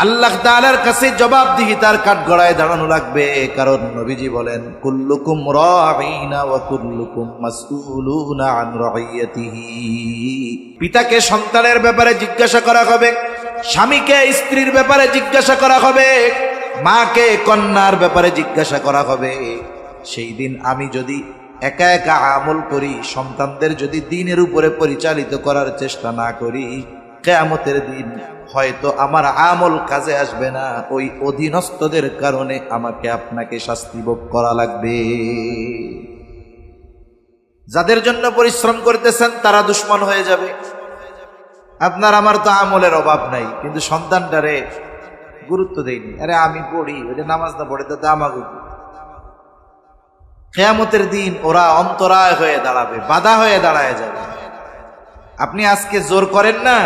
আল্লাহ তাআলার কাছে জবাবদিহিতার কাঠগড়ায় দাঁড়ানো লাগবে। কারণ নবীজি বলেন, কুল্লুকুম রাঈনা ওয়া কুল্লুকুম মাসউলুনা আন রাইয়াতিহি। পিতাকে সন্তানের ব্যাপারে জিজ্ঞাসা করা হবে, স্বামীকে স্ত্রীর ব্যাপারে জিজ্ঞাসা করা হবে, মাকে কন্যার ব্যাপারে জিজ্ঞাসা করা হবে। সেই দিন আমি যদি একা একা আমল করি, সন্তানদের যদি দ্বীনের উপরে পরিচালিত করার চেষ্টা না করি, কিয়ামতের দিন হয়তো আমার আমল কাজে আসবে না। ওই অধীনস্থদের কারণে আমাকে আপনাকে শাস্তি ভোগ করা লাগবে। যাদের জন্য পরিশ্রম করতেছেন তারা দুশ্মন হয়ে যাবে। আপনার আমার তো আমলের অভাব নাই, কিন্তু সন্তানটারে গুরুত্ব দেয়নি। আরে আমি পড়ি, ওই যে নামাজ না পড়ে তাতে আমাকে। কিয়ামতের দিন ওরা অন্তরায় হয়ে দাঁড়াবে, বাধা হয়ে দাঁড়ায় যাবে। আপনি আজকে জোর করেন না,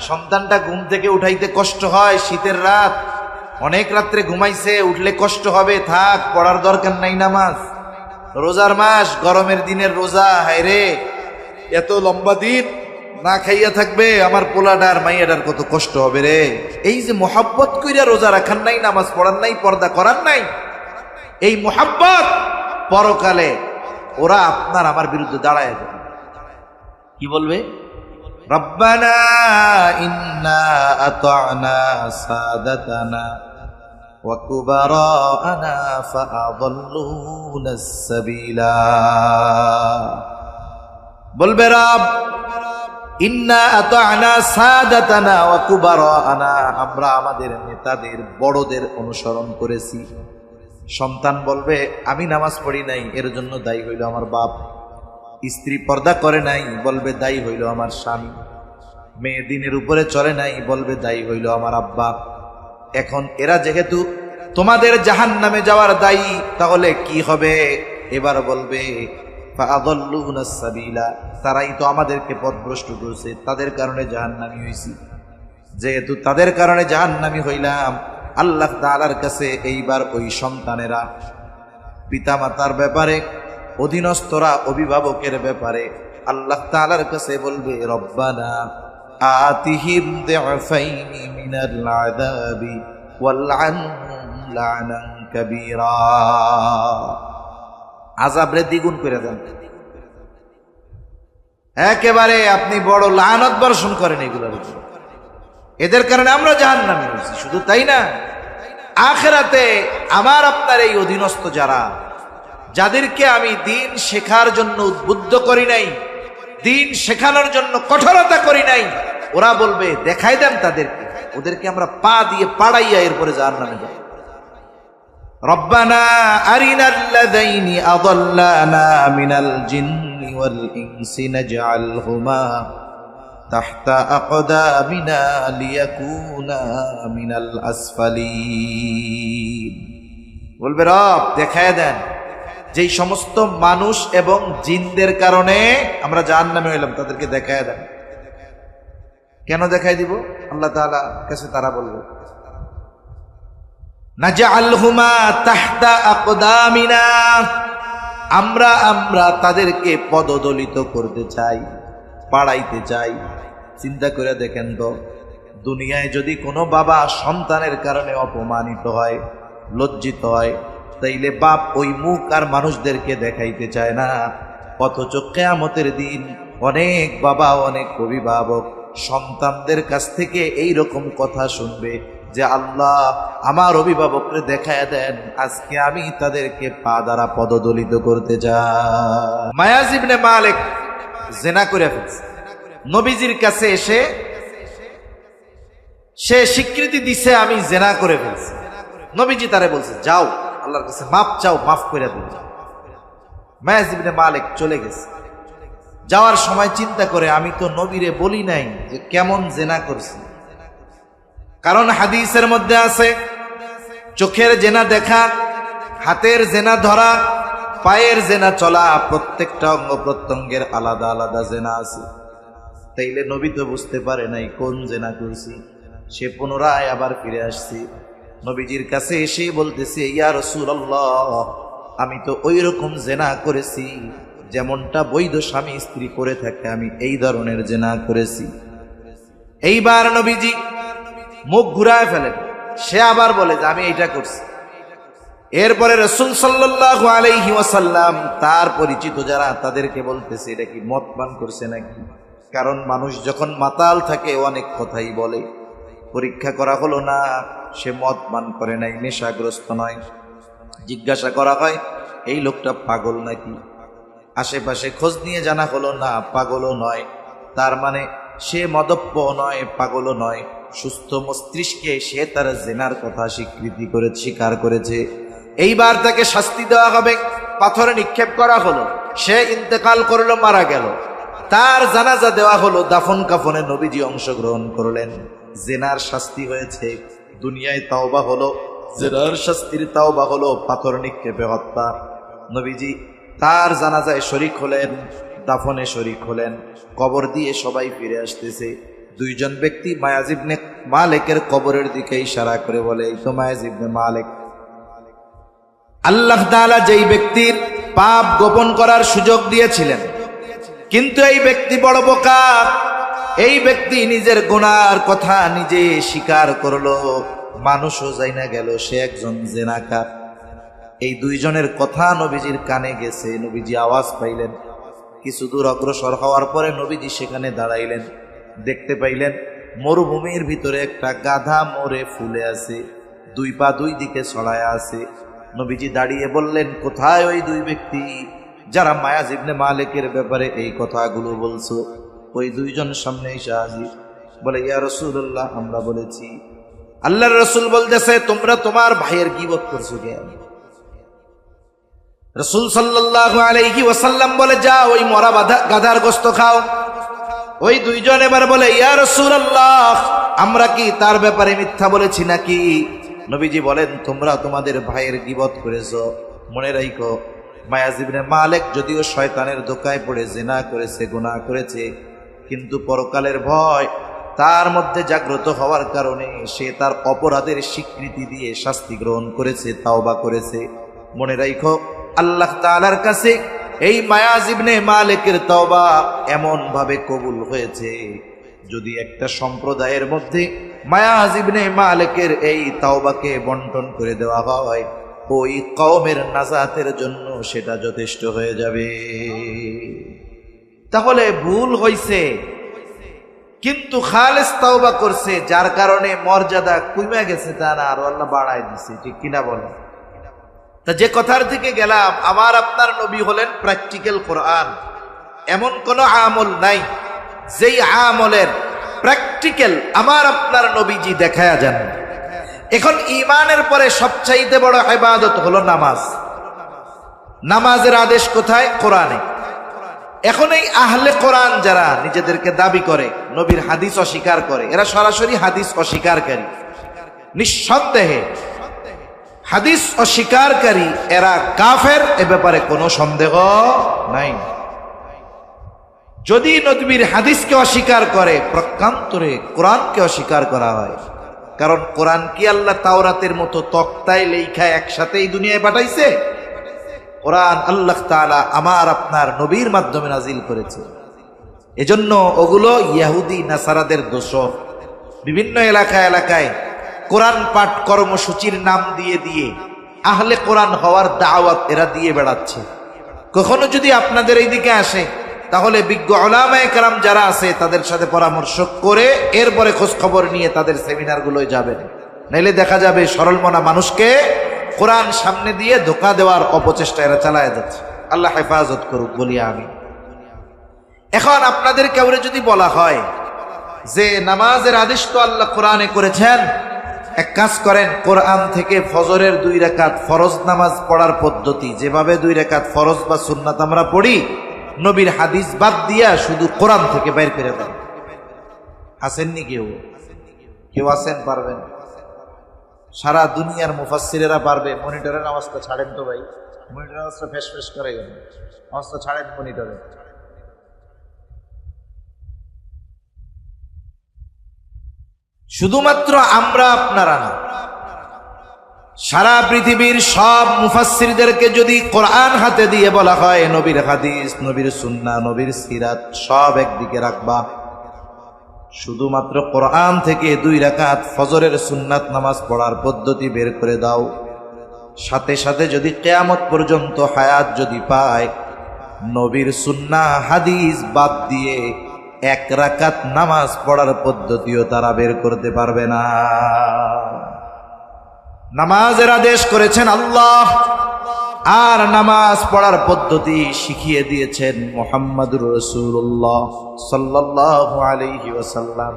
সন্তানটা ঘুম থেকে উঠাইতে কষ্ট হয়, শীতের রাত, অনেক রাত্রে ঘুমাইছে, উঠলে কষ্ট হবে, থাক, পড়ার দরকার নাই নামাজ। রোজার মাস, গরমের দিনের রোজা, হায় রে এত লম্বা দিন না খাইয়া থাকবে, আমার পোলাডার মাইয়াডার কত কষ্ট হবে রে। এই যে মোহাব্বত কইরা রোজা রাখার নাই, নামাজ পড়ার নাই, পর্দা করার নাই, এই মোহাব্বত পরকালে ওরা আপনার আমার বিরুদ্ধে দাঁড়ায় যাবে। কি বলবে? রব্বানা ইন্না আতা'না সাদাতানা ওয়া কুবারা'না ফাআযাল্লুনাস সাবিলা। বলবে রব, ইন্না আতা'না সাদাতানা ওয়া কুবারা'না, আমরা আমাদের নেতাদের বড়দের অনুসরণ করেছি। সন্তান বলবে, আমি নামাজ পড়ি নাই, এর জন্য দায়ী হইল আমার বাপ। স্ত্রী পর্দা করে নাই, বলবে দায়ী হইল আমার স্বামী। মেয়ে দিনের উপরে চলে নাই, বলবে দায়ী হইল আমার আব্বা। এখন এরা যেহেতু তোমাদের জাহান্নামে যাওয়ার দায়ী, তাহলে কি হবে? এবার বলবে ফাআযাল্লুনাস সাবিলা, তারাই তো আমাদেরকে পথভ্রষ্ট করেছে, তাদের কারণে জাহান্নামী হইছি। যেহেতু তাদের কারণে জাহান্নামী হইলাম, আল্লাহ তাআলার কাছে এইবার ওই সন্তানেরা পিতামাতার ব্যাপারে, অধীনস্থরা অভিভাবকের ব্যাপারে আল্লাহ তাআলার কাছে বলবে, রব্বানা আতিহিম দি'ফাইনি মিনাল আযাবি ওয়ালআনহুম লা'নান কাবীরা। আযাবরে দ্বিগুণ করে দেন, একেবারে আপনি বড় লানত বর্ষণ করেন এগুলোর উপর। এদের কারণে আমরা জাহান্নামী হয়েছি। শুধু তাই না, আখিরাতে আমার আপনার এই অধীনস্থ যারা, যাদেরকে আমি দিন শেখার জন্য উদ্বুদ্ধ করি নাই, দিন শেখানোর জন্য কঠোরতা করি নাই, ওরা বলবে দেখাই দেন তাদেরকে, ওদেরকে আমরা পা দিয়ে পাড়াইয়া এরপরে জাহান্নামে যাব। রব্বানা আরিনাল্লাযাইনি আযাল্লানা মিনাল জিন্নি ওয়াল ইনসি নাজআলহুমা তাহতা আকদামিনা লিয়াকুনা মিনাল আসফালিন। বলবে রব দেখায় দেন যেই সমস্ত মানুষ এবং জিনদের কারণে আমরা জাহান্নামে হইলাম, তাদেরকে দেখায় দেন। কেন দেখাই দিব? আল্লাহ তাআলা কাছে তারা বলবে, নাজআলহুমা তাহতা আকদামিনা, আমরা তাদেরকে পদদলিত করতে চাই, পাড়াইতে চাই। চিন্তা করে দেখেন তো, দুনিয়ায় যদি কোনো বাবা সন্তানের কারণে অপমানিত হয়, লজ্জিত হয়, তাইলে বাপ ওই মুখ আর মানুষদেরকে দেখাইতে চায় না। অথচ কিয়ামতের দিন অনেক বাবা, অনেক অভিভাবক সন্তানদের কাছ থেকে এই রকম কথা শুনবে যে আল্লাহ আমার অভিভাবককে দেখায় দেন, আজকে আমি তাদেরকে পা দ্বারা পদদলিত করতে যাই। মায়াজ ইবনে মালিক জিনা করে ফেলছে, নবীজির কাছে এসে সে স্বীকৃতি দিছে আমি জিনা করে ফেলছি। নবীজি তারে বলছে যাও আল্লাহর কাছে মাফ চাও, মাফ করে দিন। মায়াজ ইবনে মালিক চলে গেছে। যাওয়ার সময় চিন্তা করে, আমি তো নবীরে বলি নাই যে কেমন জেনা করছি। কারণ হাদিসের মধ্যে আছে চোখের জেনা দেখা, হাতের জেনা ধরা, পায়ের জেনা চলা, প্রত্যেকটা অঙ্গ প্রত্যঙ্গের আলাদা আলাদা জেনা আছে। তাইলে নবী তো বুঝতে পারে নাই কোন জেনা করছি। সে পুনরায় আবার ফিরে আসছি, নবীজির কাছে এসে বলতেছে, ইয়া রাসূলুল্লাহ, আমি তো ওই রকম জেনা করেছি যেমনটা বৈধ স্বামী স্ত্রী করে থাকে, আমি এই ধরনের জেনা করেছি। এইবার নবীজি মুখ ঘুরায় ফেলেন, সে আবার বলে যে আমি এইটা করছি। এরপরে রাসূল সাল্লাল্লাহু আলাইহি ওয়াসাল্লাম তার পরিচিত যারা তাদেরকে বলতেছে এটা কি মদ পান করছে নাকি, কারণ মানুষ যখন মাতাল থাকে অনেক কথাই বলে। পরীক্ষা করা হলো না, সে মদ পান করে নাই, নেশাগ্রস্ত নয়। জিজ্ঞাসা করা হয় এই লোকটা পাগল নাকি, আশেপাশে খোঁজ নিয়ে জানা হলো না, পাগলও নয়। তার মানে সে মদপ্য নয়, পাগলও নয়, সুস্থ মস্তিষ্কে সে তার জেনার কথা স্বীকার করেছে। এইবার তাকে শাস্তি দেওয়া হবে, পাথরে নিক্ষেপ করা হলো, সে ইন্তেকাল করলো, মারা গেল। তার জানাজা দেওয়া হলো, দাফন কাফনে নবীজি অংশগ্রহণ করলেন। জেনার শাস্তি হয়েছে, দুনিয়ায় তাওবা হলো, জেনার শাস্তির তাওবা হলো পাথর নিক্ষেপে হত্যা। নবীজি তার জানাজায় শরীক হলেন, দাফনে শরীক হলেন। কবর দিয়ে সবাই ফিরে আসতেছে। দুইজন ব্যক্তি মায়াজ ইবনে মালিকের কবরের দিকে ইশারা করে বলে এই তো মায়াজ ইবনে মালিক। আল্লাহ তাআলা যেই ব্যক্তির পাপ গোপন করার সুযোগ দিয়েছিলেন, কিন্তু এই ব্যক্তি বড় বোকা। এই ব্যক্তি নিজের গুনার কথা নিজে স্বীকার করলো, মানুষও যাই না গেল সে একজন জেনাকার। এই দুইজনের কথা নবীজির কানে গেছে, নবীজি আওয়াজ পাইলেন। কিছু দূর অগ্রসর হওয়ার পরে নবীজি সেখানে দাঁড়াইলেন, দেখতে পাইলেন মরুভূমির ভিতরে একটা গাধা মরে ফুলে আছে, দুই পা দুই দিকে ছড়ায় আছে। নবীজি দাঁড়িয়ে বললেন কোথায় ওই দুই ব্যক্তি যারা মায়াজ ইবনে মালিকের ব্যাপারে এই কথাগুলো বলছো? ওই দুইজন সামনে এসে হাজির, বলে ইয়া রাসূলুল্লাহ আমরা বলেছি। আল্লাহর রাসূল বলতেছে তোমরা তোমার ভাইয়ের গীবত করছো কেন? রাসূল সাল্লাল্লাহু আলাইহি ওয়াসাল্লাম বলে যা ওই মরা গাধার গোশত খাও। ওই দুইজন এবার বলে ইয়া রাসূলুল্লাহ আমরা কি তার ব্যাপারে মিথ্যা বলেছি নাকি? নবীজি বলেন তোমরা তোমাদের ভাইয়ের গীবত করেছো। মনে রাখো মায়াজ ইবনে মালিক যদিও শয়তানের ধোঁকায় পড়ে জিনা করেছে, গুনাহ করেছে, কিন্তু পরকালের ভয় তার মধ্যে জাগ্রত হওয়ার কারণে সে তার অপরাধের স্বীকৃতি দিয়ে শাস্তি গ্রহণ করেছে, তাওবা করেছে। মনে রাখো আল্লাহ তাআলার কাছে এই মায়াজ ইবনে মালিকের তাওবা এমন ভাবে কবুল হয়েছে, যদি একটা সম্প্রদায়ের মধ্যে মায়াজ ইবনে মালিকের এই তাওবাকে বন্টন করে দেওয়া হয়, ওই কওমের নাজাতের জন্য সেটা যথেষ্ট হয়ে যাবে। তাহলে ভুল হইছে, কিন্তু খালেস তাওবা করছে, যার কারণে মর্যাদা কমে গেছে তা না, আর আল্লাহ বাড়ায় দিছে। ঠিক কিনা বলেন? তা যে কথার থেকে গেলাম, আমার আপনার নবী হলেন প্র্যাকটিক্যাল কোরআন। এমন কোন আমল নাই যেই আমলের প্র্যাকটিক্যাল আমার আপনার নবীজি দেখায়া যান। এখন ঈমানের পরে সবচাইতে বড় ইবাদত হলো নামাজ। নামাজের আদেশ কোথায়? কোরআনে। এখন এই আহলে কোরআন যারা নিজেদেরকে দাবি করে নবীর হাদিস অস্বীকার করে, এরা সরাসরি হাদিস অস্বীকারী। নিঃসন্দেহে হাদিস অস্বীকারী এরা কাফের, এ ব্যাপারে কোনো সন্দেহ নাই। যদি নবীর হাদিসকে অস্বীকার করে, প্রকান্তরে কোরআনকে অস্বীকার করা হয়। কারণ কোরআন কি আল্লাহ তাওরাতের মতো তক্তায় লেখা একসাথে এই দুনিয়ায় পাঠাইছে? কোরআন আল্লাহ তাআলা আমার আপনার নবীর মাধ্যমে নাজিল করেছে। এজন্য ওগুলো ইহুদি নাসারাদের দোসর। বিভিন্ন এলাকায় কোরআন পাঠ কর্মসূচির নাম দিয়ে দিয়ে আহলে কোরআন হওয়ার দাওয়াত এরা দিয়ে বেড়াচ্ছে। কখনো যদি আপনাদের এইদিকে আসে, তাহলে বিজ্ঞ উলামায়ে কেরাম যারা আছে তাদের সাথে পরামর্শ করে এরপরে খোঁজ খবর নিয়ে তাদের সেমিনারগুলোয় যাবেন। নাইলে দেখা যাবে সরল মনা মানুষকে কোরআন সামনে দিয়ে ধোঁকা দেওয়ার অপচেষ্টা এরা চালায় যাচ্ছে। আল্লাহ হেফাজত করুক বলি আমি। এখন আপনাদের কাউরে যদি বলা হয় যে নামাজের আদেশ তো আল্লাহ কোরআনে করেছেন, এক কাজ করেন, কোরআন থেকে ফজরের 2 রাকাত ফরজ নামাজ পড়ার পদ্ধতি, যেভাবে 2 রাকাত ফরজ বা সুন্নাত আমরা পড়ি, নবীর হাদিস বাদ দিয়া শুধু কোরআন থেকে বের করে দেন। আসেননি কেউ আছেন? পারবেন? সারা দুনিয়ার মুফাসসিরেরা পারবে। মনিটরের আওয়াজটা ছাড়েন তো ভাই, মনিটরের আওয়াজটা ফেস ফেস করে গেল, আওয়াজটা ছাড়েন মনিটরে। শুধুমাত্র আমরা আপনারা না, সারা পৃথিবীর সব মুফাসসিরদেরকে যদি কোরআন হাতে দিয়ে বলা হয় নবীর হাদিস, নবীর সুন্নাহ, নবীর সিরাত সব একদিকে রাখবা, শুধুমাত্র কোরআন থেকে 2 রাকাত ফজরের সুন্নাত নামাজ পড়ার পদ্ধতি বের করে দাও, সাথে সাথে যদি কিয়ামত পর্যন্ত হায়াত যদি পায়, নবীর সুন্নাহ হাদিস বাদ দিয়ে 1 রাকাত নামাজ পড়ার পদ্ধতিও তারা বের করতে পারবে না। নামাজের আদেশ করেছেন আল্লাহ, আর নামাজ পড়ার পদ্ধতি শিখিয়ে দিয়েছেন মুহাম্মদুর রাসূলুল্লাহ সাল্লাল্লাহু আলাইহি ওয়াসাল্লাম।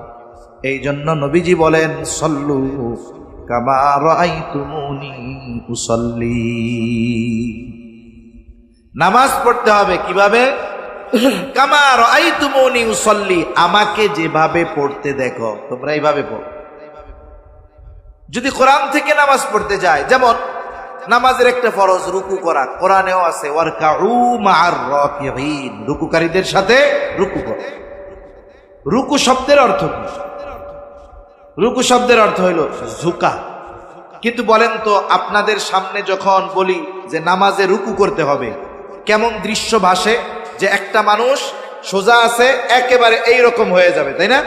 এই জন্য নবীজি বলেন, সল্লু কামা রাআইতুমুনি উসাল্লি। নামাজ পড়তে হবে কিভাবে? কামা রাআইতুমুনি উসাল্লি, আমাকে যেভাবে পড়তে দেখো তোমরা এইভাবে পড়ো। যদি কোরআন থেকে নামাজ পড়তে যায়, যেমন নামাজের একটা ফরজ রুকু করা, কোরআনেও আছে ওয়ারকাউ মা'আর রাকিঈন, রুকুকারীদের সাথে রুকু করো। রুকু শব্দের অর্থ কি? রুকু শব্দের অর্থ হইল ঝুঁকা। কিন্তু বলেন তো, আপনাদের সামনে যখন বলি যে নামাজে রুকু করতে হবে, কেমন দৃশ্য ভাসে যে একটা মানুষ সোজা আছে একেবারে এইরকম হয়ে যাবে, তাই না?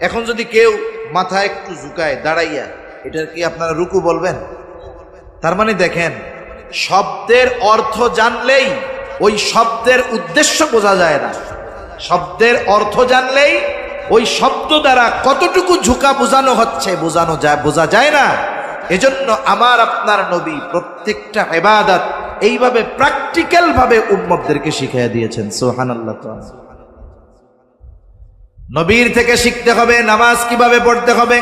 এখন যদি কেউ মাথা একটু ঝুঁকায় দাঁড়াইয়া, এটার কি আপনারা রুকু বলবেন? তার মানে দেখেন, শব্দের অর্থ জানলেই ওই শব্দের উদ্দেশ্য বোঝা যায় না। শব্দের অর্থ জানলেই ওই শব্দ দ্বারা কতটুকু ঝুঁকা বোঝানো হচ্ছে বোঝা যায় না। এজন্য আমার আপনার নবী প্রত্যেকটা ইবাদত এইভাবে প্র্যাকটিক্যাল ভাবে উম্মতদেরকে শিখিয়ে দিয়েছেন। সুবহানাল্লাহ। নবীর থেকে শিখতে হবে নামাজ কিভাবে পড়তে হবে।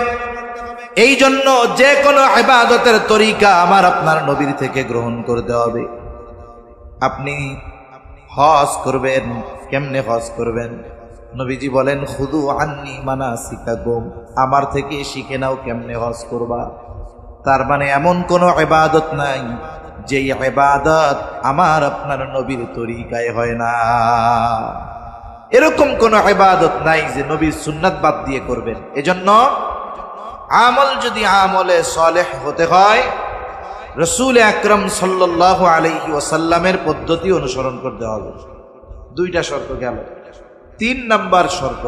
এই জন্য যে কোনো ইবাদতের তরিকা আমার আপনার নবীর থেকে গ্রহণ করতে হবে। আপনি হজ করবেন, কেমনে হজ করবেন? নবীজি বলেন, খুদু আন্নি মানাসিকাকুম, আমার থেকে শিখে নাও কেমনে হজ করবা। তার মানে এমন কোনো ইবাদত নাই যে ইবাদত আমার আপনার নবীর তরিকায় হয় না। এরকম কোন ইবাদত নাই যে নবীর সুন্নাত বাদ দিয়ে করবেন। এজন্য আমল যদি আমলে সালেহ হতে হয়, রাসূল আকরাম সাল্লাল্লাহু আলাইহি ওয়াসাল্লামের পদ্ধতি অনুসরণ করতে হবে। 2টা শর্ত গেল। 3 নাম্বার শর্ত,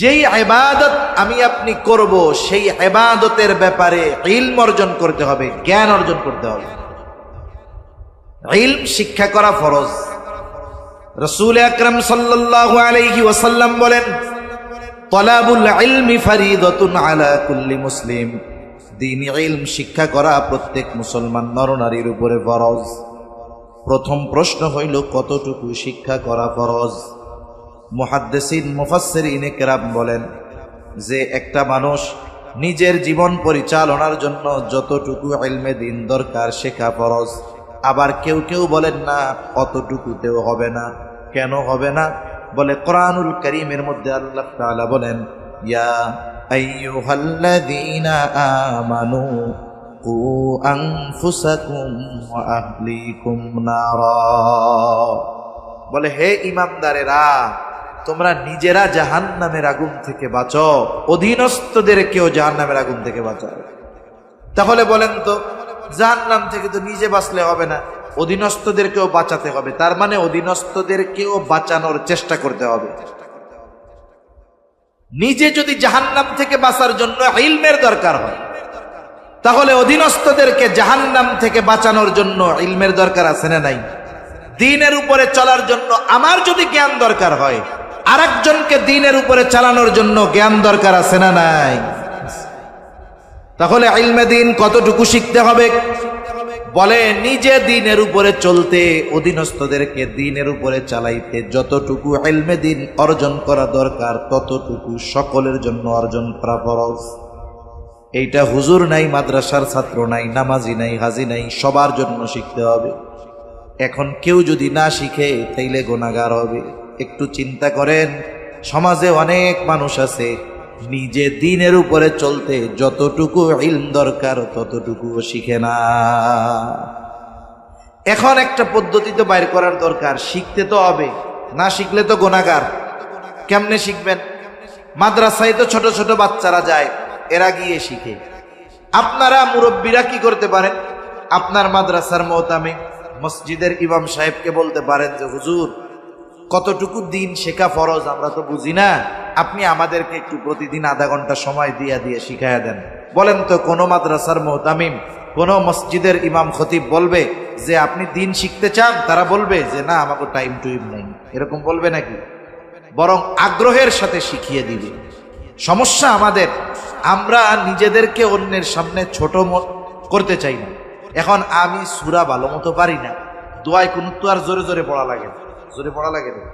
যেই ইবাদত আমি আপনি করব সেই ইবাদতের ব্যাপারে ইলম অর্জন করতে হবে, জ্ঞান অর্জন করতে হবে। ইলম শিক্ষা করা ফরজ। রাসূল আকরাম সাল্লাল্লাহু আলাইহি ওয়াসাল্লাম বলেন, তলাবুল ইলমি ফরিদাতুন আলা কুল্লি মুসলিম, দ্বীনি ইলম শিক্ষা করা প্রত্যেক মুসলমান নরনারীর উপরে ফরজ। প্রথম প্রশ্ন হইল, কতটুকু শিক্ষা করা ফরজ? মুহাদ্দিসিন মুফাসসিরিন কেরাম বলেন যে একটা মানুষ নিজের জীবন পরিচালনার জন্য যতটুকু ইলমে দ্বীন দরকার শেখা ফরজ। আবার কেউ কেউ বলেন না, অতটুকুতেও হবে না। কেন হবে না? বলে কোরআনুল কারীমের মধ্যে আল্লাহ তাআলা বলেন, ইয়া আইয়ুহাল্লাযীনা আমানু কু আনফুসাকুম ওয়া আহলিকুম নারা, বলে হে ঈমানদারেরা, তোমরা নিজেরা জাহান্নামের আগুন থেকে বাঁচো, অধীনস্থদেরকেও জাহান্নামের আগুন থেকে বাঁচাও। তাহলে বলেন তো, জাহান্নাম থেকে তো নিজে বাঁচলে হবে না, অধীনস্থদেরকেও বাঁচাতে হবে। তার মানে অধীনস্থদেরকেও বাঁচানোর চেষ্টা করতে হবে। নিজে যদি জাহান্নাম থেকে বাঁচার জন্য ইলমের দরকার হয়, তাহলে অধীনস্থদেরকে জাহান্নাম থেকে বাঁচানোর জন্য ইলমের দরকার আছে না নাই? দ্বীনের উপরে চলার জন্য আমার যদি জ্ঞান দরকার হয়, আরেকজনকে দ্বীনের উপরে চালানোর জন্য জ্ঞান দরকার আছে না নাই? তাহলে ইলমে দ্বীন কতটুকু শিখতে হবে? বলে নিজে দ্বীনের উপরে চলতে, অধীনস্থদেরকে দ্বীনের উপরে চালাইতে যতটুকু ইলমে দ্বীন অর্জন করা দরকার, ততটুকু সকলের জন্য অর্জন করা ফরজ। এইটা হুজুর নাই, মাদ্রাসার ছাত্র নাই, নামাজি নাই, হাজি নাই, সবার জন্য শিখতে হবে। এখন কেউ যদি না শিখে তাইলে গুনাহগার হবে। একটু চিন্তা করেন, সমাজে অনেক মানুষ আছে নিজে দ্বীনের উপরে চলতে যতটুকু ইলম দরকার ততটুকুও শিখে না। এখন একটা পদ্ধতি তো বাইর করার দরকার, শিখতে তো হবে, না শিখলে তো গুনাহগার। কেমনে শিখবেন? মাদ্রাসায় তো ছোট ছোট বাচ্চারা যায়, এরা গিয়ে শিখে। আপনারা মুরব্বীরা কি করতে পারেন? আপনার মাদ্রাসার মোহতামে মসজিদের ইমাম সাহেবকে বলতে পারেন যে হুজুর, কতটুকু দ্বীন শেখা ফরজ আমরা তো বুঝি না, আপনি আমাদেরকে একটু প্রতিদিন আধা ঘন্টা সময় দিয়ে দিয়ে শিখাইয়া দেন। বলেন তো কোন মাদ্রাসার মুহতামিম, কোন মসজিদের ইমাম খতিব বলবে যে আপনি দিন শিখতে চান? তারা বলবে যে না, আমাকে টাইম টুইম নেই, এরকম বলবে নাকি? বরং আগ্রহের সাথে শিখিয়ে দিবে। সমস্যা আমাদের, আমরা নিজেদেরকে অন্যের সামনে ছোট করতে চাই না। এখন আমি সূরা ভালো মতো পারি না, দোয়ায় কুনুত তো আর জোরে জোরে পড়া লাগে না, জোরে পড়া লাগে না।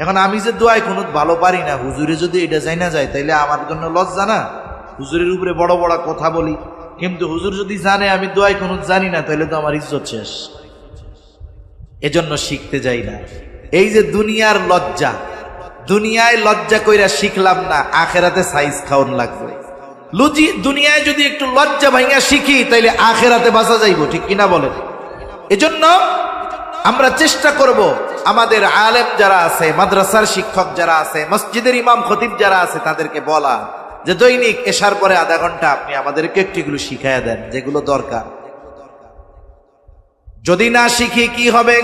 এখন আমি যে দোয়ায় কুনুত ভালো পারি না, হুজুরে যদি এটা যাই না যায় তাইলে আমার জন্য লজ্জা না? হুজুরের উপরে বড় বড় কথা বলি, কিন্তু হুজুর যদি জানে আমি দোয়ায় কুনুত জানি না, তাইলে তো আমার ইজ্জত শেষ। এজন্য শিখতে যাই না। এই যে দুনিয়ার লজ্জা, দুনিয়ায় লজ্জা কইরা শিখলাম না, আখেরাতে সাইজ খাওন লাগবে। দুনিয়ায় যদি একটু লজ্জা ভাঙা শিখি তাইলে আখেরাতে বাঁচা যাইব, ঠিক কিনা বলেন? এজন্য আমরা চেষ্টা করব আমাদের আলেম যারা আছে, মাদ্রাসার শিক্ষক যারা আছে, মসজিদের ইমাম খতিব যারা আছে, তাদেরকে বলা যে দৈনিক এশার পরে আধা ঘন্টা আপনি আমাদেরকে একটুগুলো শিখাইয়া দেন যেগুলো দরকার। যদি না শিখি কি হবে?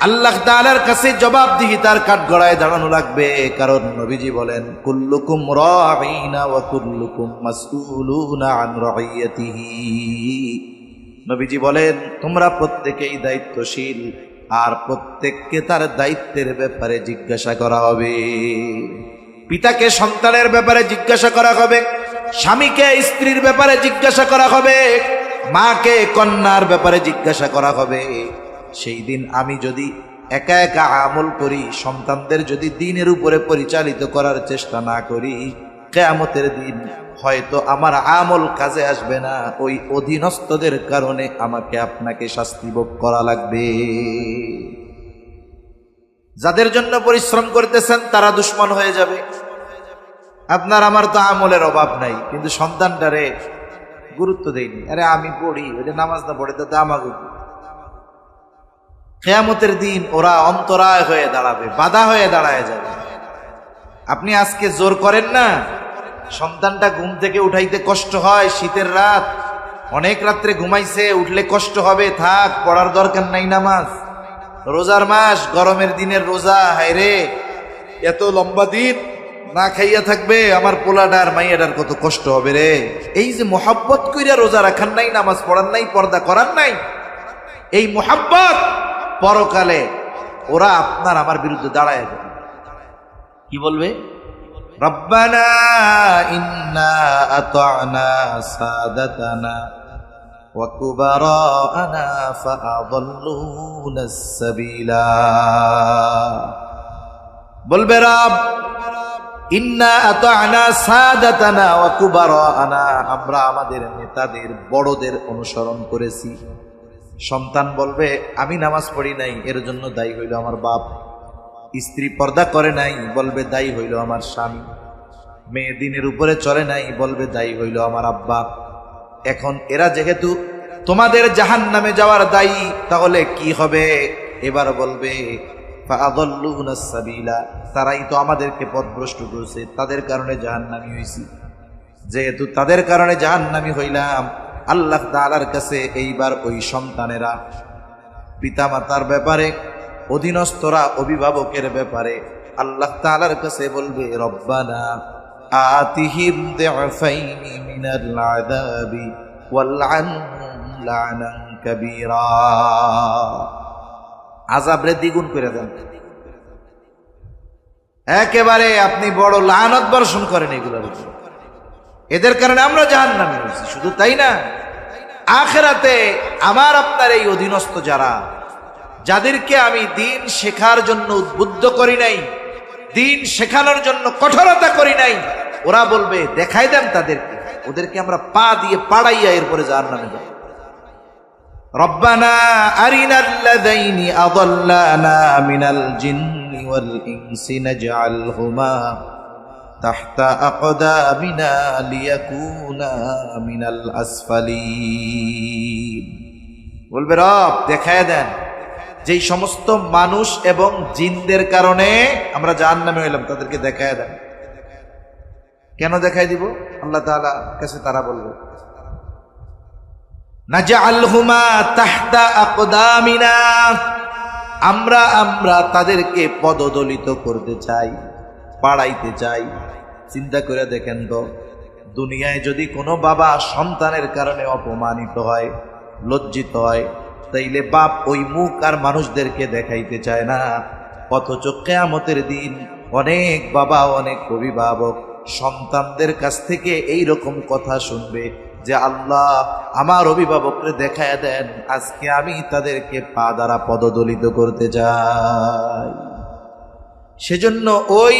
আল্লাহ তাআলার কাছে জবাবদিহিতার কাঠগড়ায় দাঁড়ানো লাগবে। কারণ নবীজি বলেন কুল্লুকুম রাঈনা ওয়া কুল্লুকুম মাসউলুনা আন রাইয়াতিহি। নবীজি বলেন তোমরা প্রত্যেকেই দায়িত্বশীল, আর প্রত্যেককে তার দায়িত্বের ব্যাপারে জিজ্ঞাসা করা হবে। পিতাকে সন্তানের ব্যাপারে জিজ্ঞাসা করা হবে, স্বামীকে স্ত্রীর ব্যাপারে জিজ্ঞাসা করা হবে, মাকে কন্যার ব্যাপারে জিজ্ঞাসা করা হবে। সেই দিন আমি যদি একা একা আমল করি, সন্তানদের যদি দ্বীনের উপরে পরিচালিত করার চেষ্টা না করি, কিয়ামতের দিন হয়তো আমার আমল কাজে আসবে না। ওই অধীনস্থদের কারণে আমাকে আপনাকে শাস্তি ভোগ করা লাগবে। যাদের জন্য পরিশ্রম করতেছেন তারা দুশ্মন হয়ে যাবে। আপনার আমার তো আমলের অভাব নাই, কিন্তু সন্তানটারে গুরুত্ব দেয়নি। আরে আমি পড়ি, ওই যে নামাজ না পড়ে তাতে আমাকে। কিয়ামতের দিন ওরা অন্তরায় হয়ে দাঁড়াবে, বাধা হয়ে দাঁড়ায় যাবে। আপনি আজকে জোর করেন না, সন্তানটা ঘুম থেকে উঠাইতে কষ্ট হয়, শীতের রাত, অনেক রাত্রে ঘুমাইছে, উঠলে কষ্ট হবে, থাক, পড়ার দরকার নাই নামাজ। রোজার মাস, গরমের দিনের রোজা, হায়রে এত লম্বা দিন না খাইয়া থাকবে, আমার পোলাডার মাইয়াডার কত কষ্ট হবে রে। এই যে মোহাব্বত কইরা রোজা রাখার নাই, নামাজ পড়ার নাই, পর্দা করার নাই, এই মোহাব্বত পরকালে ওরা আপনার আমার বিরুদ্ধে দাঁড়ায় যাবে। কি বলবে? রব্বানা ইন্না আতা'না সাদাতানা ওয়া কুবারা'না ফাআযাল্লুনাস সাবিলা। বলবে রব ইন্না আতা'না সাদাতানা ওয়া কুবারা'না, আমরা আমাদের নেতাদের বড়দের অনুসরণ করেছি। সন্তান বলবে আমি নামাজ পড়ি নাই, এর জন্য দায়ী হইল আমার বাপ। স্ত্রী পর্দা করে নাই, বলবে দায়ী হইল আমার স্বামী। মেয়ে দিনের উপরে চলে নাই, বলবে দায়ী হইল আমার আব্বা। এখন এরা যেহেতু তোমাদের জাহান্নামে যাওয়ার দায়ী, তাহলে কি হবে? এবার বলবে ফাআযাল্লুনাস সাবিলা, তারাই তো আমাদেরকে পথভ্রষ্ট করেছে, তাদের কারণে জাহান্নামী হইছি। যেহেতু তাদের কারণে জাহান্নামী হইলাম, আল্লাহ তাআলার কাছে এইবার ওই সন্তানেরা পিতামাতার ব্যাপারে, অধীনস্থরা অভিভাবকের ব্যাপারে আল্লাহ তাআলার কাছে বলবে রব্বানা আতিহিম দি'ফাইনি মিনাল আযাবি ওয়ালআনহুম লা'নান কাবীরা। আযাবরে দ্বিগুণ করে দেন। একেবারে আপনি বড় লানত বর্ষণ করেন এগুলোর উপর। এদের কারণে আমরা জাহান্নামী হয়েছি। শুধু তাই না, আখিরাতে আমার আপনার এই অধীনস্থ যারা, যাদেরকে আমি দিন শেখার জন্য উদ্বুদ্ধ করি নাই, দিন শেখানোর জন্য কঠোরতা করি নাই, ওরা বলবে দেখাই দেন তাদেরকে, ওদেরকে আমরা পা দিয়ে পাড়াইয়া এরপরে জাহান্নামে যাব। রব্বানা আরিনাল্লাযাইনি আযাল্লানা মিনাল জিন্নি ওয়াল ইনসি নাজআলহুমা তাহতা আকদামিনা লিয়াকুনা মিনাল আসফালিন। বলবে রব দেখায় দেন যেই সমস্ত মানুষ এবং জিনদের কারণে আমরা জাহান্নামে হইলাম, তাদেরকে দেখায় দেন। কেন দেখাই দিব? আল্লাহ তাআলা কাছে তারা বলবে নাজআলহুমা তাহতা আকদামিনা, আমরা তাদেরকে পদদলিত করতে চাই, পাড়াইতে চাই। চিন্তা করে দেখেন তো, দুনিয়ায় যদি কোনো বাবা সন্তানের কারণে অপমানিত হয়, লজ্জিত হয়, তাইলে বাপ ওই মুখ আর মানুষদেরকে দেখাইতে চায় না। অথচ কিয়ামতের দিন অনেক বাবা, অনেক অভিভাবক সন্তানদের কাছ থেকে এই রকম কথা শুনবে যে আল্লাহ আমার অভিভাবককে দেখায় দেন, আজকে আমি তাদেরকে পা দ্বারা পদদলিত করতে চাই। সেজন্য ওই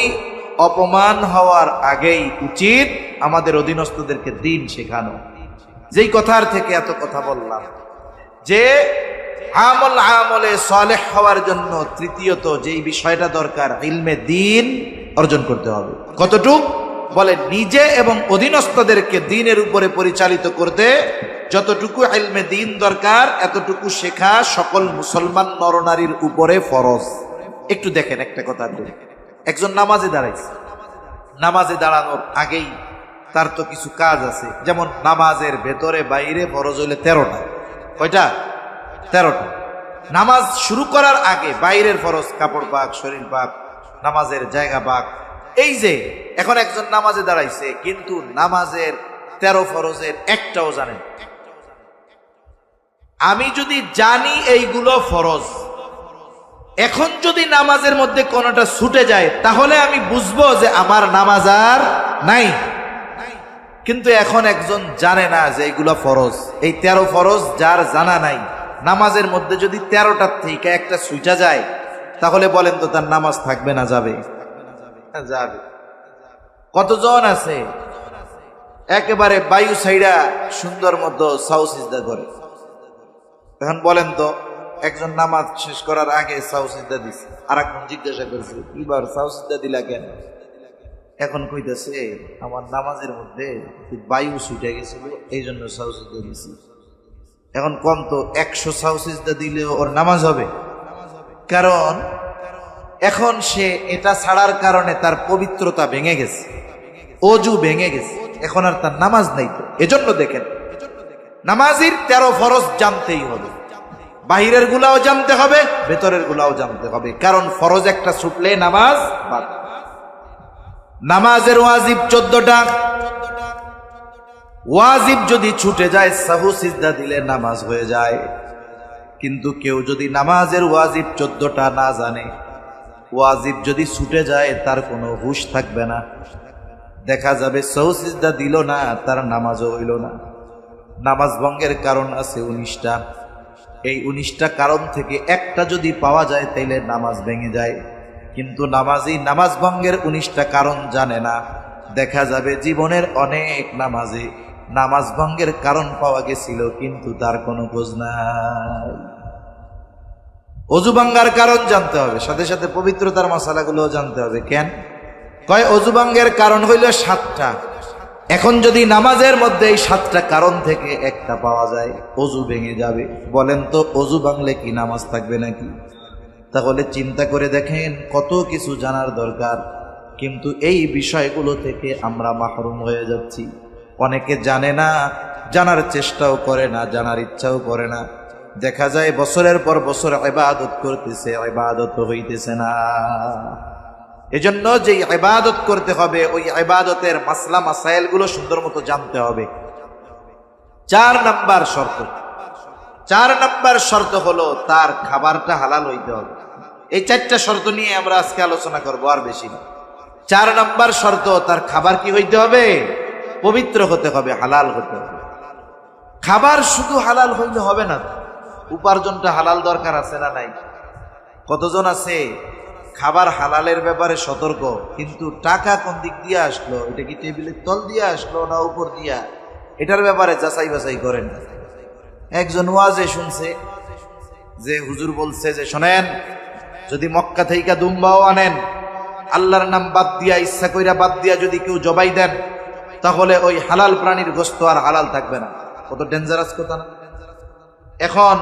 অপমান হওয়ার আগেই উচিত আমাদের অধীনস্থদেরকে দিন শেখানো। যেই কথার থেকে এত কথা বললাম যে আমলে সালেহ হওয়ার জন্য তৃতীয়ত যেই বিষয়টা দরকার, ইলমে দিন অর্জন করতে হবে। কতটুক বলে, নিজে এবং অধীনস্থদেরকে দিনের উপরে পরিচালিত করতে যতটুকু ইলমে দিন দরকার, এতটুকু শেখা সকল মুসলমান নরনারীর উপরে ফরজ। একটু দেখেন একটা কথা, একজন নামাজে দাঁড়াইছে, নামাজে দাঁড়ানোর আগেই তার তো কিছু কাজ আছে। যেমন নামাজের ভেতরে বাইরে ফরজ হইলে 13টা। কয়টা? 13টা। নামাজ শুরু করার আগে বাইরের ফরজ, কাপড় পাক, শরীর পাক, নামাজের জায়গা পাক। এই যে এখন একজন নামাজে দাঁড়াইছে, কিন্তু নামাজের 13 ফরজের একটাও জানেন। আমি যদি জানি এইগুলো ফরজ, এখন যদি নামাজের মধ্যে কোনোটা ছুটে যায়, তাহলে আমি বুঝবো যে আমার নামাজ আর নাই। কিন্তু এখন একজন জানে না যে এইগুলো ফরজ। এই 13 ফরজ যার জানা নাই, নামাজের মধ্যে যদি 13টার থেকে একটা ছুটে যায়, তাহলে বলেন তো তার নামাজ থাকবে না যাবে? যাবে। কতজন আছে একেবারে বায়ু সাইডা সুন্দর মতো সাউ সিজদা করে? এখন বলেন তো, একজন নামাজ শেষ করার আগে সাউ সিজদা দিছে, আর একজন জিজ্ঞাসা করছে এবার সাউ সিজদা দিলা কেন? এখন কইতেছে আমার নামাজের মধ্যে বায়ু ছুটে গেছিল, এই জন্য সাউ সিজদা দিছি। এখন কম তো 100 সাউ সিজদা দিলেও ওর নামাজ হবে? কারণ এখন সে এটা ছাড়ার কারণে তার পবিত্রতা ভেঙে গেছে, অজু ভেঙে গেছে, এখন আর তার নামাজ নাই। তো এজন্য দেখেন, নামাজের 13 ফরজ জানতেই হবে, বাহিরের গুলাও জানতে হবে, ভেতরের গুলাও জানতে হবে। কারণ ফরজ একটা ছুটলে নামাজ বাদ। নামাজের ওয়াজিব 14টা। ওয়াজিব যদি ছুটে যায়, সাহু সিজদা দিলে নামাজ হয়ে যায়। কিন্তু কেউ যদি নামাজের ওয়াজিব 14টা না জানে, ওয়াজিব যদি ছুটে যায়, তার কোনো হুঁশ থাকবে না। দেখা যাবে সাহু সিজদা দিল না, তার নামাজও হইল না। নামাজ ভঙ্গের কারণ আছে 19টা। এই 19টা কারণ থেকে একটা যদি পাওয়া যায়, তাইলে নামাজ ভেঙে যায়। কিন্তু নামাজি নামাজ ভঙ্গের 19টা কারণ জানে না। দেখা যাবে জীবনের অনেক নামাজে নামাজ ভঙ্গের কারণ পাওয়া গেছিল, কিন্তু তার কোনো খোঁজ নাই। অজু ভাঙ্গার কারণ জানতে হবে, সাথে সাথে পবিত্রতার মশালাগুলো জানতে হবে। কেন কয় অজু ভাঙ্গের কারণ হইল 7টা। এখন যদি নামাজের মধ্যে এই 7টা কারণ থেকে একটা পাওয়া যায়, অজু ভেঙে যাবে। বলেন তো অজু ভাঙলে কি নামাজ থাকবে নাকি? তাহলে চিন্তা করে দেখেন, কত কিছু জানার দরকার, কিন্তু এই বিষয়গুলো থেকে আমরা মাহরুম হয়ে যাচ্ছি। অনেকে জানে না, জানার চেষ্টাও করে না, জানার ইচ্ছাও করে না। দেখা যায় বছরের পর বছর ইবাদত করতেছে, ইবাদত হইতেছে না। এজন্য যে ইবাদত করতে হবে, ওই ইবাদতের মাসলা মাসাইলগুলো সুন্দর মতো জানতে হবে। 4 নাম্বার শর্ত হলো তার খাবারটা হালাল হইতে হবে। এই 4টা শর্ত নিয়ে আমরা আজকে আলোচনা করব, আর বেশি না। 4 নাম্বার শর্ত, তার খাবার কি হইতে হবে? পবিত্র হতে হবে, হালাল হতে হবে। খাবার শুধু হালাল হইলে হবে না, উপার্জনটা হালাল দরকার আছে না নাই? কতজন আছে খাবার হালালের ব্যাপারে সতর্ক, কিন্তু টাকা কোন দিক দিয়ে আসলো, এটা কি টেবিলের তল দিয়ে আসলো না উপর দিয়া, এটার ব্যাপারে যাচাই বাছাই করেন। একজন ওয়াজে শুনছে যে হুজুর বলছে যে শোনেন, যদি মক্কা থেকে দুম্বাও আনেন, আল্লাহর নাম বাদ দিয়া, ইচ্ছা কইরা বাদ দিয়া যদি কেউ জবাই দেন, তাহলে ওই হালাল প্রাণীর গোশত আর হালাল থাকবে না। কত ডেঞ্জারাস কথা না? এখন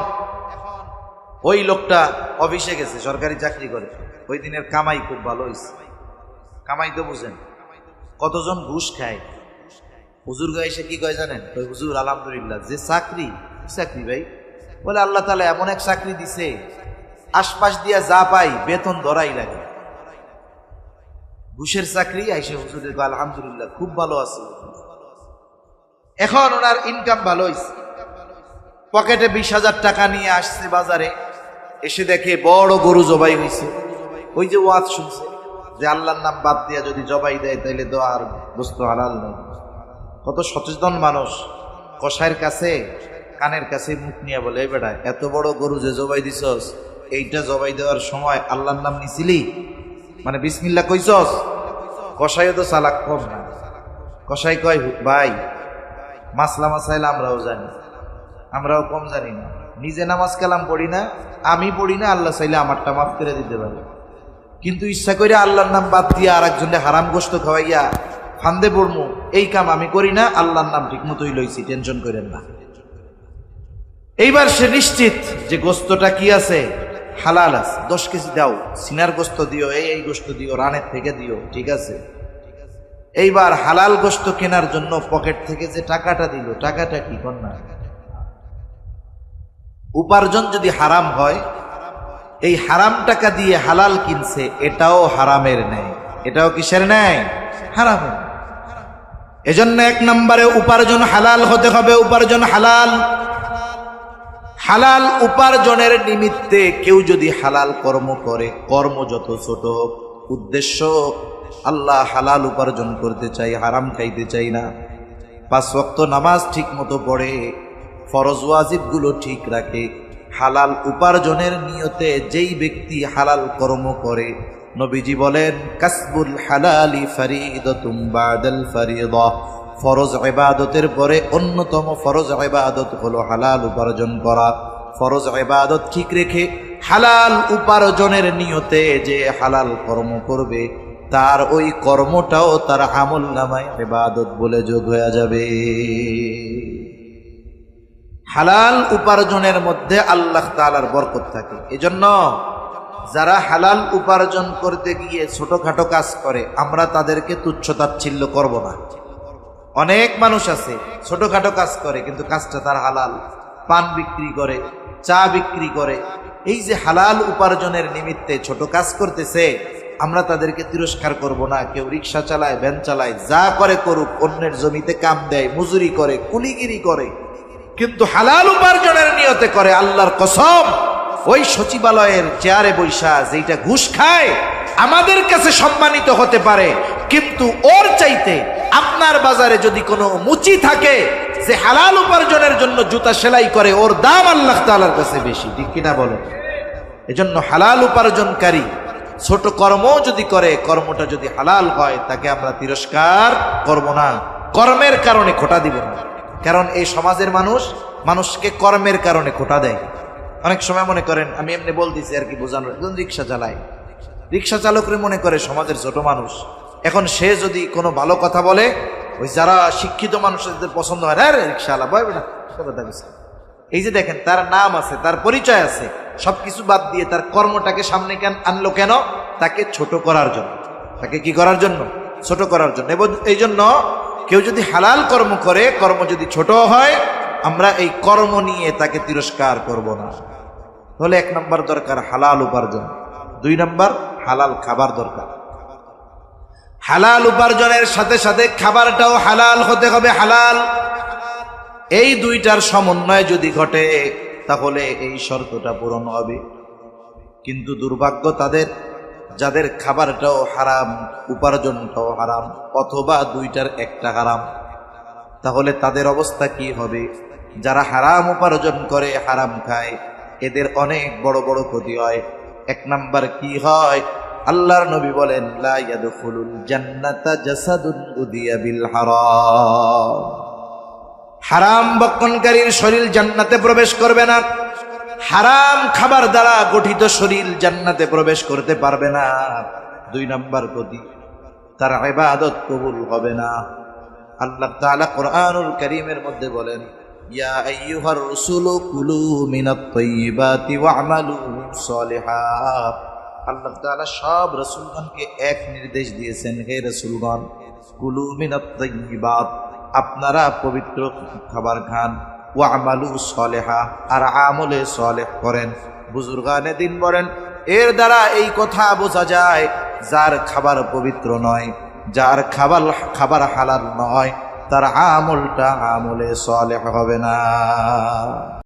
ওই লোকটা অফিসে গেছে, সরকারি চাকরি করে, ওই দিনের কামাই খুব ভালো হয়েছে। কামাই তো বুঝেন, কতজন ঘুষ খায়। হুজুর গায়ে এসে কি কয় জানেন? ওই হুজুর আলহামদুলিল্লাহ, যে চাকরি ভাই, বলে আল্লাহ তাআলা এমন এক চাকরি দিছে, আশপাশ দিয়া যা পাই বেতন ধরাই লাগে। ঘুষের চাকরি, আইসে হুজুরের কয় আলহামদুলিল্লাহ খুব ভালো আছে। এখন ওনার ইনকাম ভালো হয়েছে, পকেটে 20,000 টাকা নিয়ে আসছে বাজারে, এসে দেখে বড় গরু জবাই হয়েছে। ওই যে ওয়াজ শুনছে যে আল্লাহর নাম বাদ দিয়া যদি জবাই দেয় তাইলে তো আর বস্তু হালাল নেই। কত সচেতন মানুষ, কসাইয়ের কাছে কানের কাছে মুখ নিয়ে বলে, এই বেটা এত বড় গরু যে জবাই দিছস, এইটা জবাই দেওয়ার সময় আল্লাহর নাম নিছিলি, মানে বিসমিল্লাহ কইছস? কসাইও তো চালাক কম না। কসাই কয়, ভাই মাসলা মাসাইল আমরাও জানি, আমরাও কম জানি না, নিজে নামাজ কালাম পড়ি না, আমি পড়ি না, আল্লাহ চাইলে আমারটা মাফ করে দিতে পারে, কিন্তু ইচ্ছা করে আল্লাহর নাম বাদ দিয়ে আর একজনের হারাম গোস্ত খাওয়াইয়া ফান্দে পড়মু, এই কাম আমি করি না, আল্লাহর নাম ঠিক মতোই লইছি, টেনশন করেন না। এইবার সে নিশ্চিত যে গোস্তটা কি আছে, হালাল আছে। 10 কেজি দাও, সিনার গোস্ত দিও, এই গোস্ত দিও, রানের থেকে দিও, ঠিক আছে। এইবার হালাল গোস্ত কেনার জন্য পকেট থেকে যে টাকাটা দিল, টাকাটা কি কন্যা? উপার্জন যদি হারাম হয়, এই হারাম টাকা দিয়ে হালাল কিনছে, এটাও হারামের নেয়। এটাও কিসের নেয়? হারামের। এজন্য 1 নম্বরে উপার্জন হালাল হতে হবে। উপার্জন হালাল। হালাল উপার্জনের নিমিত্তে কেউ যদি হালাল কর্ম করে, কর্ম যত ছোট হোক, উদ্দেশ্য আল্লাহ হালাল উপার্জন করতে চাই, হারাম খাইতে চাই না, 5 ওয়াক্ত নামাজ ঠিক মতো পড়ে, ফরজ ওয়াজিবগুলো ঠিক রাখে, হালাল উপার্জনের নিয়তে যেই ব্যক্তি হালাল কর্ম করে, নবীজি বলেন কাসবুল হালালি ফারিদাতুম বাদাল ফারিদা, ফরজ ইবাদতের পরে অন্যতম ফরজ ইবাদত হলো হালাল উপার্জন করা। ফরজ ইবাদত ঠিক রেখে হালাল উপার্জনের নিয়তে যে হালাল কর্ম করবে, তার ওই কর্মটাও তার আমল নামায় ইবাদত বলে যোগ হয়ে যাবে। হালাল উপার্জনের মধ্যে আল্লাহ তাআলার বরকত থাকে। এজন্য যারা হালাল উপার্জন করতে গিয়ে ছোটখাটো কাজ করে, আমরা তাদেরকে তুচ্ছ তাচ্ছিল্য করব না। অনেক মানুষ আছে ছোটখাটো কাজ করে, কিন্তু কাজটা তার হালাল, পান বিক্রি করে, চা বিক্রি করে, এই যে হালাল উপার্জনের নিমিত্তে ছোট কাজ করতেছে, আমরা তাদেরকে তিরস্কার করব না। কেউ রিক্সা চালায়, ভ্যান চালায়, যা করে করুক, অন্যের জমিতে কাম দেয়, মজুরি করে, কুলিগিরি করে, কিন্তু হালাল উপার্জনের নিয়তে করে, আল্লাহর কসম ওই সচিবালয়ের চেয়ারে বৈশা যেটা ঘুষ খায় আমাদের কাছে সম্মানিত হতে পারে, কিন্তু ওর চাইতে আপনার বাজারে যদি কোনো মুচি থাকে যে হালাল উপার্জনের জন্য জুতা সেলাই করে, ওর দাম আল্লাহ তাআলার কাছে বেশি, ঠিক কিনা বলেন? এজন্য হালাল উপার্জনকারী ছোট কর্ম যদি করে, কর্মটা যদি হালাল হয়, তাকে আমরা তিরস্কার করব না, কর্মের কারণে খোঁটা দিব না। কারণ এই সমাজের মানুষ মানুষকে কর্মের কারণে খোঁটা দেয়। অনেক সময় মনে করেন, আমি এমনি বলতেছি আর কি বোঝানোর, রিক্সা চালায়, রিক্সা চালকরে মনে করে সমাজের ছোট মানুষ। এখন সে যদি কোনো ভালো কথা বলে, ওই যারা শিক্ষিত মানুষদের পছন্দ হয়, আরে রিক্সাওয়ালা বয় বেটা, এই যে দেখেন তার নাম আছে, তার পরিচয় আছে, সবকিছু বাদ দিয়ে তার কর্মটাকে সামনে আনলো কেন? তাকে ছোট করার জন্য। তাকে কি করার জন্য? ছোট করার জন্য। এবং এই জন্য কেউ যদি হালাল কর্ম করে, কর্ম যদি ছোট হয়, আমরা এই কর্ম নিয়ে তাকে তিরস্কার করব না। তাহলে 1 নম্বর দরকার হালাল উপার্জন, 2 নম্বর হালাল খাবার দরকার। হালাল উপার্জনের সাথে সাথে খাবারটাও হালাল হতে হবে, হালাল। এই দুইটার সমন্বয় যদি ঘটে, তাহলে এই শর্তটা পূরণ হবে। কিন্তু দুর্ভাগ্য তাদের যাদের খাবারটাও হারাম, উপার্জনটাও হারাম, অথবা দুইটার একটা হারাম, তাহলে তাদের অবস্থা কি হবে? যারা হারাম উপার্জন করে, হারাম খায়, এদের অনেক বড় বড় ক্ষতি হয়। 1 নাম্বার কি হয়? আল্লাহর নবী বলেন লা ইয়াদখুলুল জান্নাতা জাসাদুন উদিয়া বিল হারাম। হারাম ভক্ষণকারীর শরীর জান্নাতে প্রবেশ করবে না। হারাম খাবার দ্বারা গঠিত শরীর জান্নাতে প্রবেশ করতে পারবে না। 2 নাম্বার ক্ষতি, তার ইবাদত কবুল হবে না। আল্লাহ তাআলা কোরআনুল কারীমের মধ্যে বলেন ইয়া আইয়ুহার রাসূলু কুলু মিনাত তাইয়্যিবাতি ওয়া'মালু সলিহাত। আল্লাহ তাআলা সব রাসূলগণকে এক নির্দেশ দিয়েছেন, হে রাসূলগণ, কুলু মিনাত তাইয়্যিবাত, আপনারা পবিত্র খাবার খান, ওয়া'মালু সলিহা, আর আমলে সলেহ করেন। বুজুর্গানে দিন বলেন, এর দ্বারা এই কথা বোঝা যায় যার খাবার পবিত্র নয়, যার খাবার হালাল নয়, তার আমলটা আমলে সালেহ হবে না।